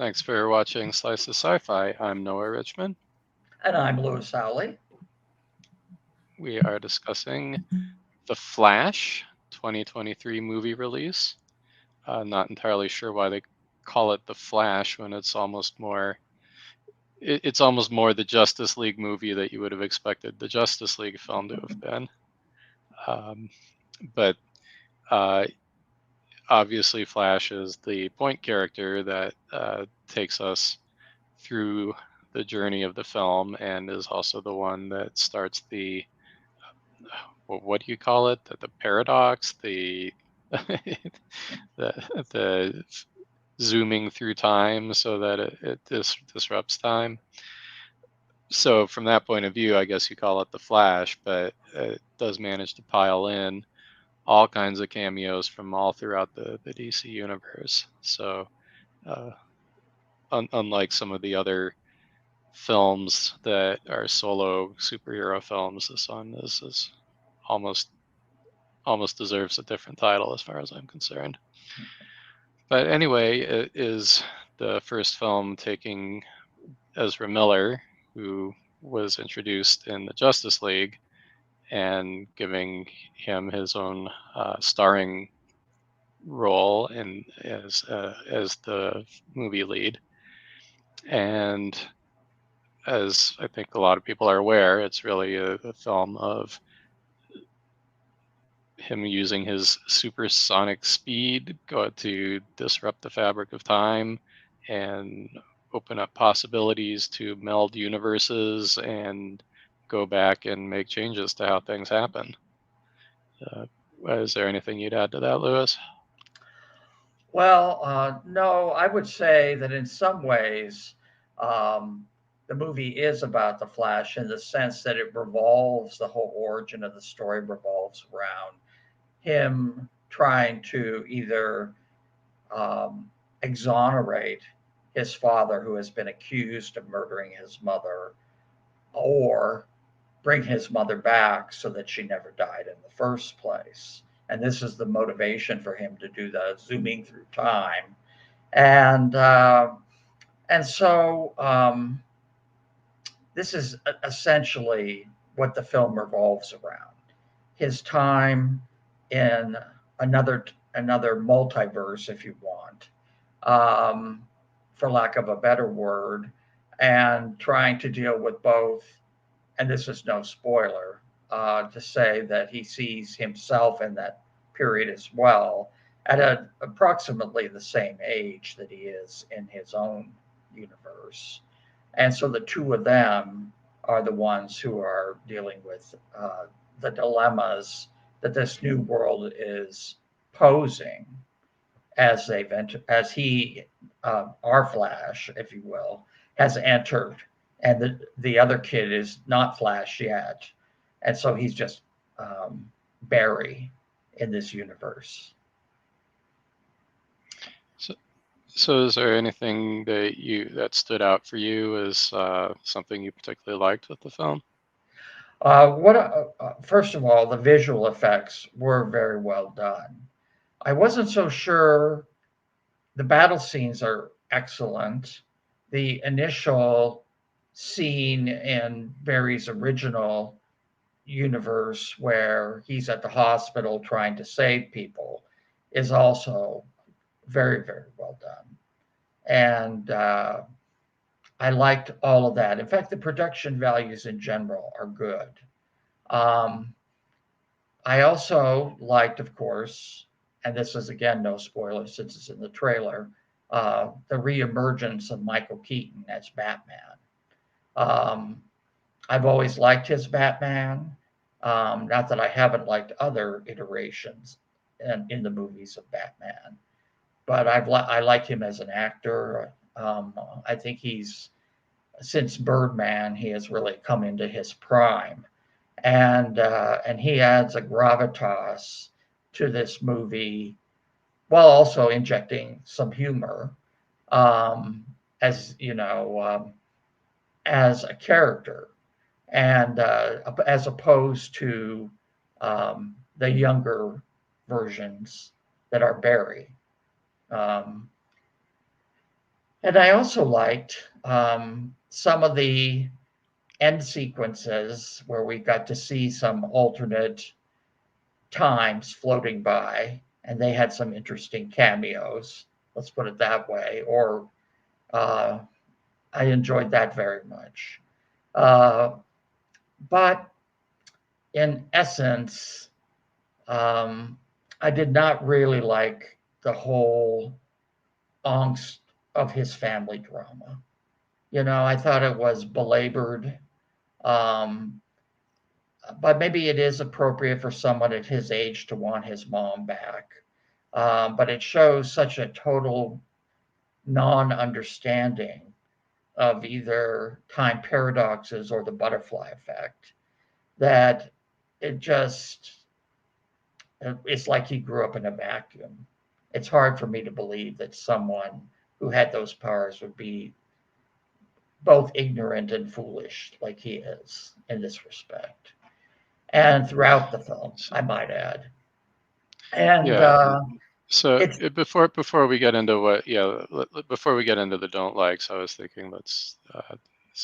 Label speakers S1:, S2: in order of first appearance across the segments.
S1: Thanks for watching Slice of SciFi. I'm Noah Richmond.
S2: And I'm Lewis Howley.
S1: We are discussing The Flash 2023 movie release. Not entirely sure why they call it The Flash when it's almost more the Justice League movie that you would have expected the Justice League film to have been. Um, but uh, obviously, Flash is the point character that takes us through the journey of the film and is also the one that starts the what do you call it? The paradox, the the zooming through time so that it disrupts time. So from that point of view, I guess you call it the Flash, but it does manage to pile in all kinds of cameos from all throughout the DC universe. So uh, unlike some of the other films that are solo superhero films, this one is almost almost deserves a different title as far as I'm concerned. But anyway, it is the first film taking Ezra Miller, who was introduced in the Justice League, and giving him his own starring role as the movie lead. And as I think a lot of people are aware, it's really a film of him using his supersonic speed to disrupt the fabric of time and open up possibilities to meld universes and go back and make changes to how things happen. Uh, is there anything you'd add to that, Lewis?
S2: Well, no, I would say that in some ways, um, the movie is about the Flash in the sense that it revolves, the whole origin of the story revolves around him trying to either um, exonerate his father, who has been accused of murdering his mother, or bring his mother back so that she never died in the first place. And this is the motivation for him to do the zooming through time. And uh, and so this is essentially what the film revolves around: his time in another multiverse, if you want, um, for lack of a better word, and trying to deal with both. And this is no spoiler to say that he sees himself in that period as well, at approximately the same age that he is in his own universe. And so the two of them are the ones who are dealing with the dilemmas that this new world is posing as he, our Flash, if you will, has entered, and the other kid is not Flash yet, and so he's just Barry in this universe.
S1: So, so is there anything that stood out for you as something you particularly liked with the film?
S2: What First of all, the visual effects were very well done. I wasn't so sure. The battle scenes are excellent. The initial scene in Barry's original universe, where he's at the hospital trying to save people, is also very, very well done. And I liked all of that. In fact, the production values in general are good. Um, I also liked, of course, and this is again no spoiler since it's in the trailer, the reemergence of Michael Keaton as Batman. Um, I've always liked his Batman. Not that I haven't liked other iterations in the movies of Batman, but I like him as an actor. I think he's since Birdman he has really come into his prime, and he adds a gravitas to this movie while also injecting some humor, um, as you know, as a character, and as opposed to the younger versions that are Barry. Um, And I also liked some of the end sequences where we got to see some alternate times floating by, and they had some interesting cameos. Let's put it that way. Or uh, I enjoyed that very much. Uh, but in essence, um, I did not really like the whole angst of his family drama. I thought it was belabored, um, but maybe it is appropriate for someone at his age to want his mom back. But it shows such a total non understanding of either time paradoxes or the butterfly effect that it just, it's like he grew up in a vacuum. It's hard for me to believe that someone who had those powers would be both ignorant and foolish like he is in this respect. And throughout the film,
S1: So,
S2: I might add. And
S1: yeah. So
S2: it's,
S1: before we get into what, yeah, before we get into the don't likes, I was thinking, is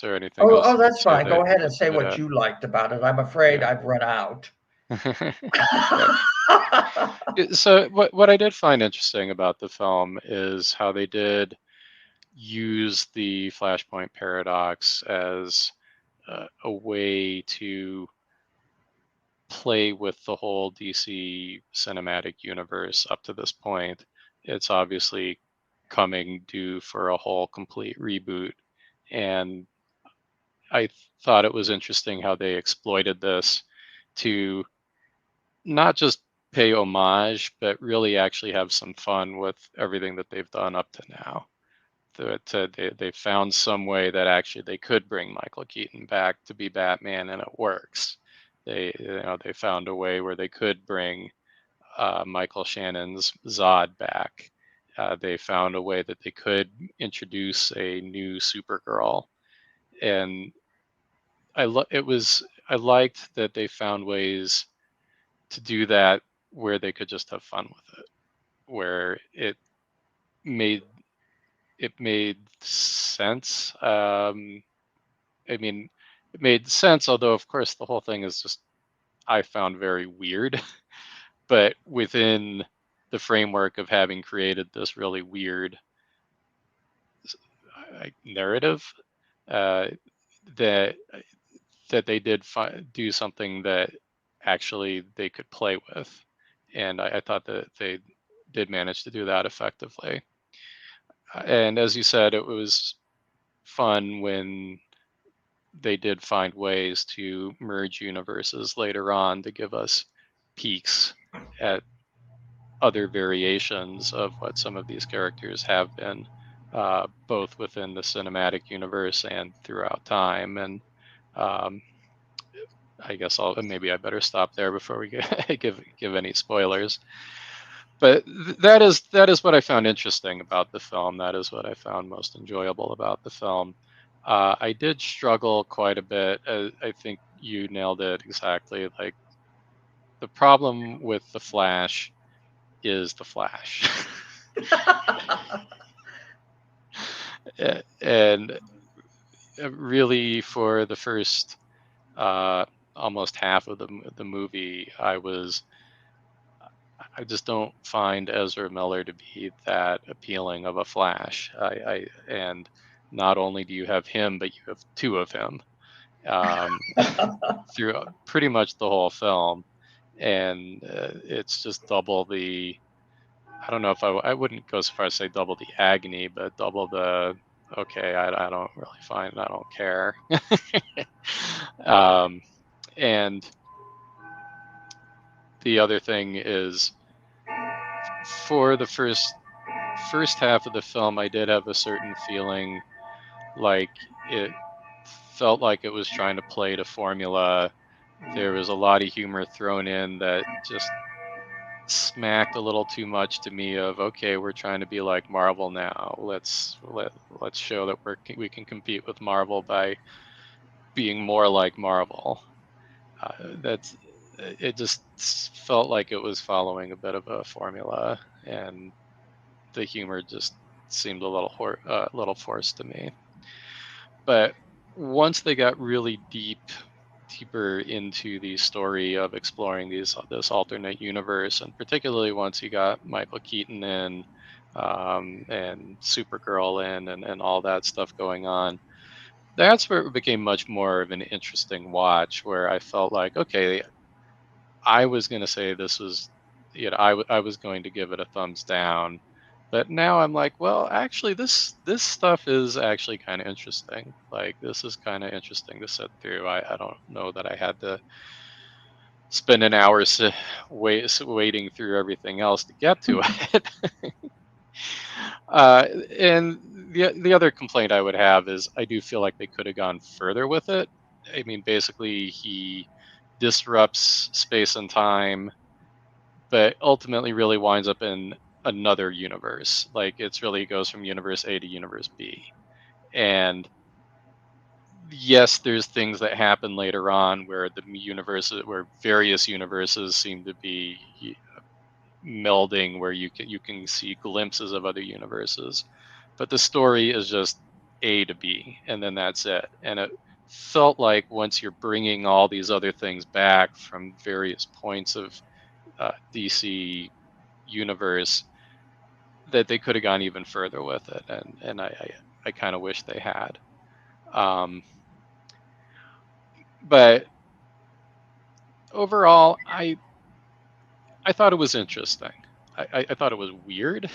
S1: there anything
S2: oh,
S1: else
S2: oh,
S1: you could
S2: that's
S1: say
S2: fine. Go
S1: that
S2: ahead and
S1: that
S2: say
S1: that
S2: what you liked about it. I'm afraid
S1: yeah.
S2: I've run out.
S1: Right. So what I did find interesting about the film is how they did use the Flashpoint paradox as a way to play with the whole DC cinematic universe up to this point. It's obviously coming due for a whole complete reboot. And I thought it was interesting how they exploited this to not just pay homage, but really actually have some fun with everything that they've done up to now. They found some way that actually they could bring Michael Keaton back to be Batman, and it works. They found a way where they could bring Michael Shannon's Zod back. They found a way that they could introduce a new Supergirl, and I liked that they found ways to do that where they could just have fun with it, where made it made sense. I mean, it made sense, although of course the whole thing is just I found very weird. But within the framework of having created this really weird narrative, uh, that they did do something that actually they could play with, and I thought that they did manage to do that effectively. And as you said, it was fun when they did find ways to merge universes later on to give us peeks at other variations of what some of these characters have been, both within the cinematic universe and throughout time. And um, I guess maybe I better stop there before we give any spoilers. But that is what I found interesting about the film. That is what I found most enjoyable about the film. I did struggle quite a bit. I think you nailed it exactly. Like, the problem with the Flash is the Flash. And really, for the first uh, almost half of the movie, I just don't find Ezra Miller to be that appealing of a Flash. And not only do you have him, but you have two of him, um, through pretty much the whole film, and it's just double the. I don't know if I wouldn't go so far as to say double the agony, but double the okay. I don't really find I don't care. um, and the other thing is, for the first half of the film, I did have a certain feeling like it felt like it was trying to play to formula. There was a lot of humor thrown in that just smacked a little too much to me of, okay, we're trying to be like Marvel now. Let's show that we can compete with Marvel by being more like Marvel. That's it. Just felt like it was following a bit of a formula, and the humor just seemed a little forced to me. But once they got really deeper into the story of exploring this alternate universe, and particularly once you got Michael Keaton in, and Supergirl in, and all that stuff going on, that's where it became much more of an interesting watch. Where I felt like, okay, I was going to say this was, I was going to give it a thumbs down, but now I'm like, well, actually, this stuff is actually kind of interesting. Like, this is kind of interesting to sit through. I don't know that I had to spend an hour waiting through everything else to get to it. uh, and the other complaint I would have is I do feel like they could have gone further with it. I mean, basically, he disrupts space and time, but ultimately really winds up in another universe. Like, it's really goes from universe A to universe B. And yes, there's things that happen later on where where various universes seem to be melding, where you can see glimpses of other universes, but the story is just A to B, and then that's it. And it felt like once you're bringing all these other things back from various points of DC universe, that they could have gone even further with it, and I kind of wish they had. Um, but overall, I thought it was interesting. I thought it was weird.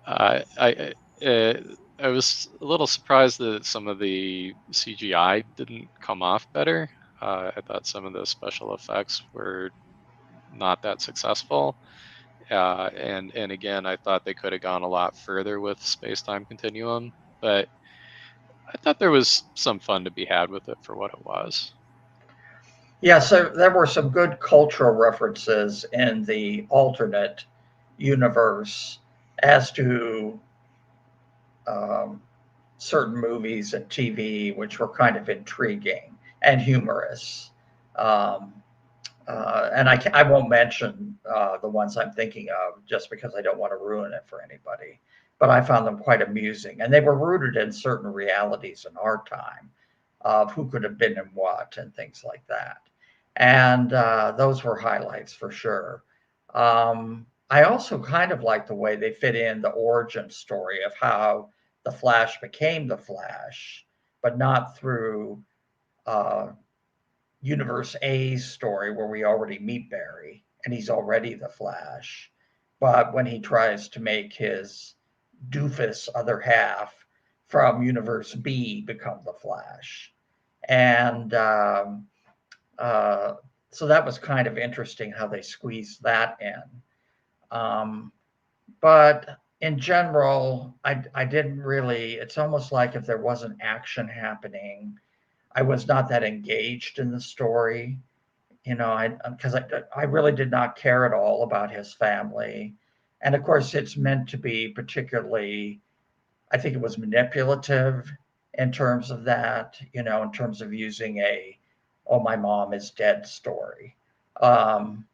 S1: uh, I uh, I was a little surprised that some of the CGI didn't come off better. I thought some of the special effects were not that successful. And again, I thought they could have gone a lot further with space time continuum, but I thought there was some fun to be had with it for what it was.
S2: Yeah, so there were some good cultural references in the alternate universe as to um, certain movies and TV, which were kind of intriguing and humorous. Um, and I won't mention the ones I'm thinking of just because I don't want to ruin it for anybody. But I found them quite amusing, and they were rooted in certain realities in our time of who could have been in what and things like that. And those were highlights for sure. I also kind of like the way they fit in the origin story of how the Flash became the Flash, but not through uh, Universe A's story where we already meet Barry and he's already the Flash. But when he tries to make his doofus other half from Universe B become the Flash. And uh, so that was kind of interesting how they squeezed that in. Um, but in general, I didn't really, it's almost like if there wasn't action happening, I was not that engaged in the story. You know, I really did not care at all about his family. And of course, it's meant to be particularly, I think it was manipulative in terms of that, you know, in terms of using oh, my mom is dead story um,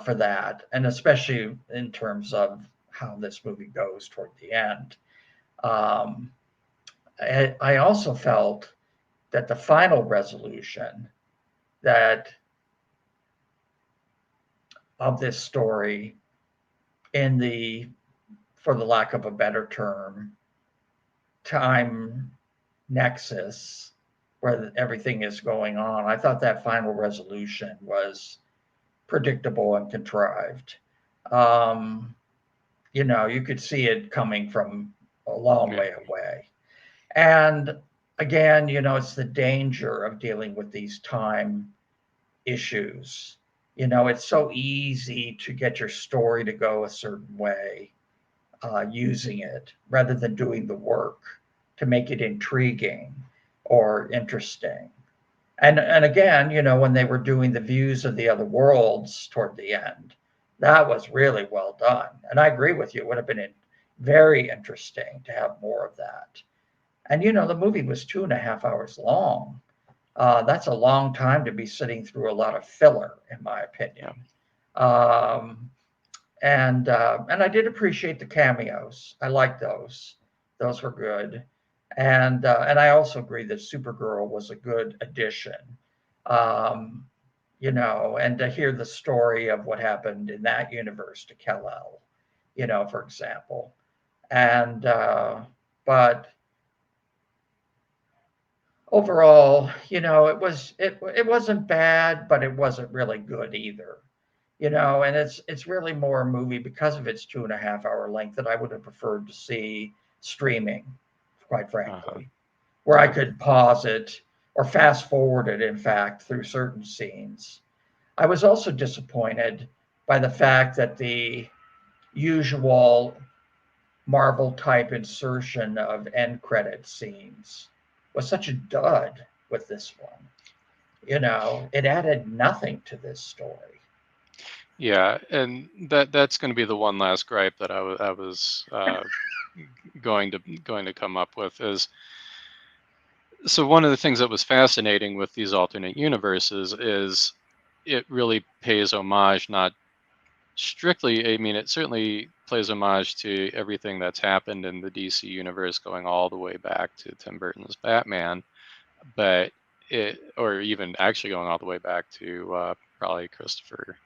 S2: for that. And especially in terms of how this movie goes toward the end. Um, I also felt that the final resolution that of this story in the, for the lack of a better term, time nexus where everything is going on. I thought that final resolution was predictable and contrived. Um, you know, you could see it coming from a long
S1: Yeah.
S2: way away. And again, you know, it's the danger of dealing with these time issues. You know, it's so easy to get your story to go a certain way using it rather than doing the work to make it intriguing or interesting. And again, you know, when they were doing the views of the other worlds toward the end, that was really well done. And I agree with you; it would have been very interesting to have more of that. And you know, the movie was 2.5 hours long. That's a long time to be sitting through a lot of filler, in my opinion.
S1: Yeah.
S2: Um, And I did appreciate the cameos. I liked those. Those were good. And I also agree that Supergirl was a good addition. Um, and to hear the story of what happened in that universe to Kal-El, for example. And but overall, it wasn't bad, but it wasn't really good either. And it's really more a movie because of its 2.5 hour length that I would have preferred to see streaming, quite
S1: Uh-huh.
S2: frankly, where I
S1: Yeah.
S2: could pause it or fast forward it, in fact, through certain scenes. I was also disappointed by the fact that the usual Marvel type insertion of end credit scenes was such a dud with this one. It added nothing to this story.
S1: Yeah, and that's going to be the one last gripe that I was going to come up with is, so one of the things that was fascinating with these alternate universes is it really pays homage, not strictly, I mean, it certainly plays homage to everything that's happened in the DC universe going all the way back to Tim Burton's Batman, but or even actually going all the way back to probably Christopher,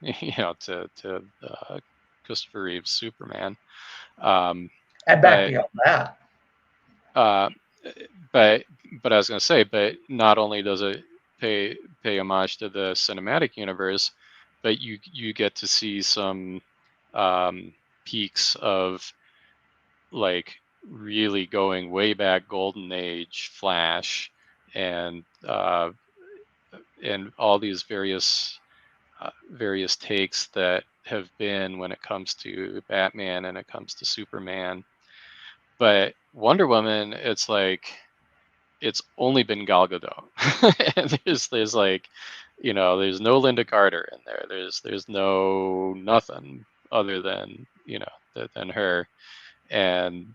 S1: Christopher Reeve's Superman. Um,
S2: And back
S1: but
S2: beyond that,
S1: uh, but but I was going to say, but not only does it pay homage to the cinematic universe, but you get to see some peaks of, like, really going way back, golden age Flash, and all these various takes that have been when it comes to Batman and it comes to Superman. But Wonder Woman, it's like it's only been Gal Gadot, and there's like, there's no Linda Carter in there. There's no nothing other than than her, and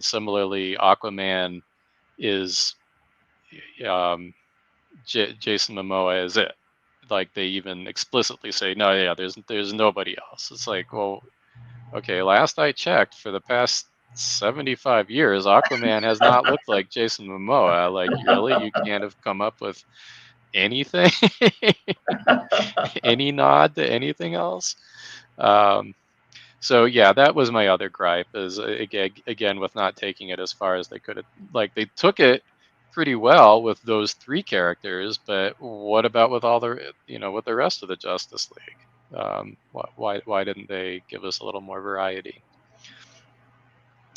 S1: similarly, Aquaman is Jason Momoa is it. Like, they even explicitly say, no, yeah, there's nobody else. It's like, well, okay, last I checked, for the past 75 years, Aquaman has not looked like Jason Momoa. Like, really, you can't have come up with anything, any nod to anything else. Um, so yeah, that was my other gripe, is again with not taking it as far as they could have. Like, they took it pretty well with those three characters, but what about with all the with the rest of the Justice League? Why didn't they give us a little more variety?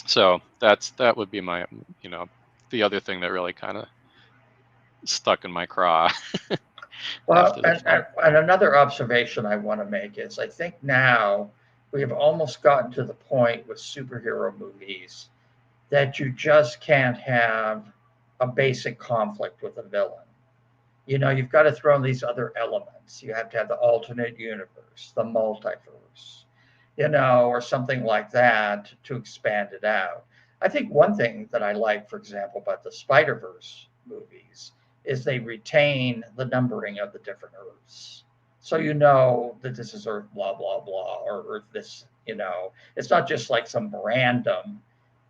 S1: So that would be my the other thing that really kind of stuck in my craw
S2: well,
S1: after the
S2: and,
S1: film.
S2: and, and another observation I want to make is I think now we have almost gotten to the point with superhero movies that you just can't have a basic conflict with a villain. You've got to throw in these other elements. You have to have the alternate universe, the multiverse, or something like that to expand it out. I think one thing that I like, for example, about the Spider-Verse movies is they retain the numbering of the different Earths. So you know that this is Earth blah blah blah, or Earth this, it's not just like some random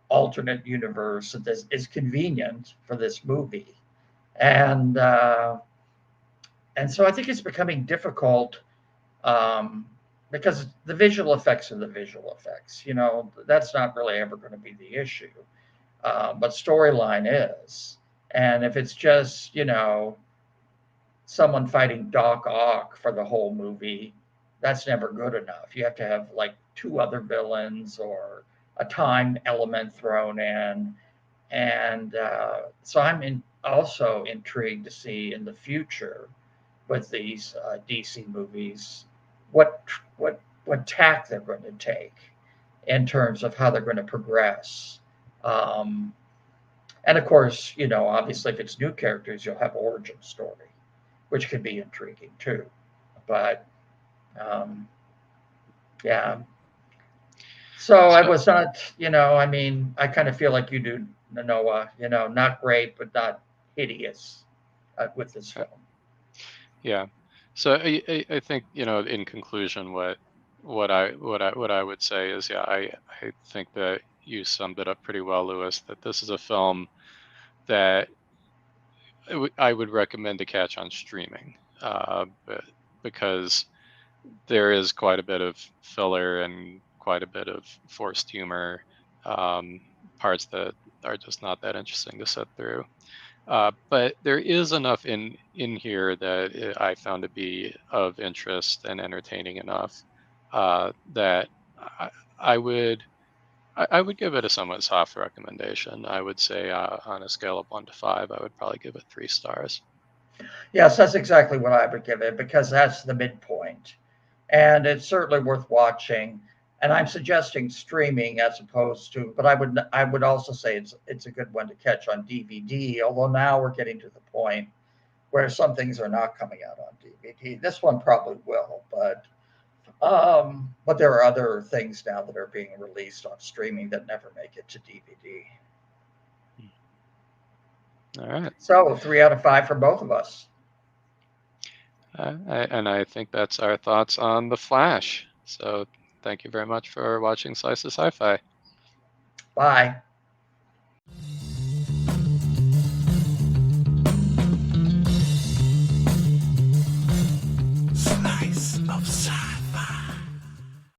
S2: alternate universe that is convenient for this movie. And uh, and so I think it's becoming difficult, um, because the visual effects are the visual effects. That's not really ever going to be the issue, but storyline is. And if it's just someone fighting Doc Ock for the whole movie, that's never good enough. You have to have like two other villains or a time element thrown in. And so also intrigued to see in the future with these DC movies what what tack they're going to take in terms of how they're going to progress. Um, and of course, obviously, if it's new characters, you'll have origin story, which can be intriguing too. But um, yeah, so I
S1: So
S2: was not, I mean, I kind of feel like you do, Noah. Not great, but not hideous with this
S1: uh,
S2: film.
S1: yeah, so I think in conclusion, what what I would say is, yeah, I think that you summed it up pretty well, Lewis. That this is a film that I would recommend to catch on streaming, but because there is quite a bit of filler and quite a bit of forced humor, um, parts that are just not that interesting to sit through. But there is enough in here that I found to be of interest and entertaining enough that I, I would I would give it a somewhat soft recommendation. I would say on a scale of 1 to 5, I would probably give it 3 stars.
S2: Yes, that's exactly what I would give it because that's the midpoint. And it's certainly worth watching. And I'm suggesting streaming as opposed to, but I would also say it's a good one to catch on DVD, although now we're getting to the point where some things are not coming out on DVD. This one probably will, but there are other things now that are being released on streaming that never make it to DVD.
S1: All right.
S2: So 3 out of 5 for both of us.
S1: And I think that's our thoughts on The Flash. So thank you very much for watching Slice of Sci-Fi.
S2: Bye.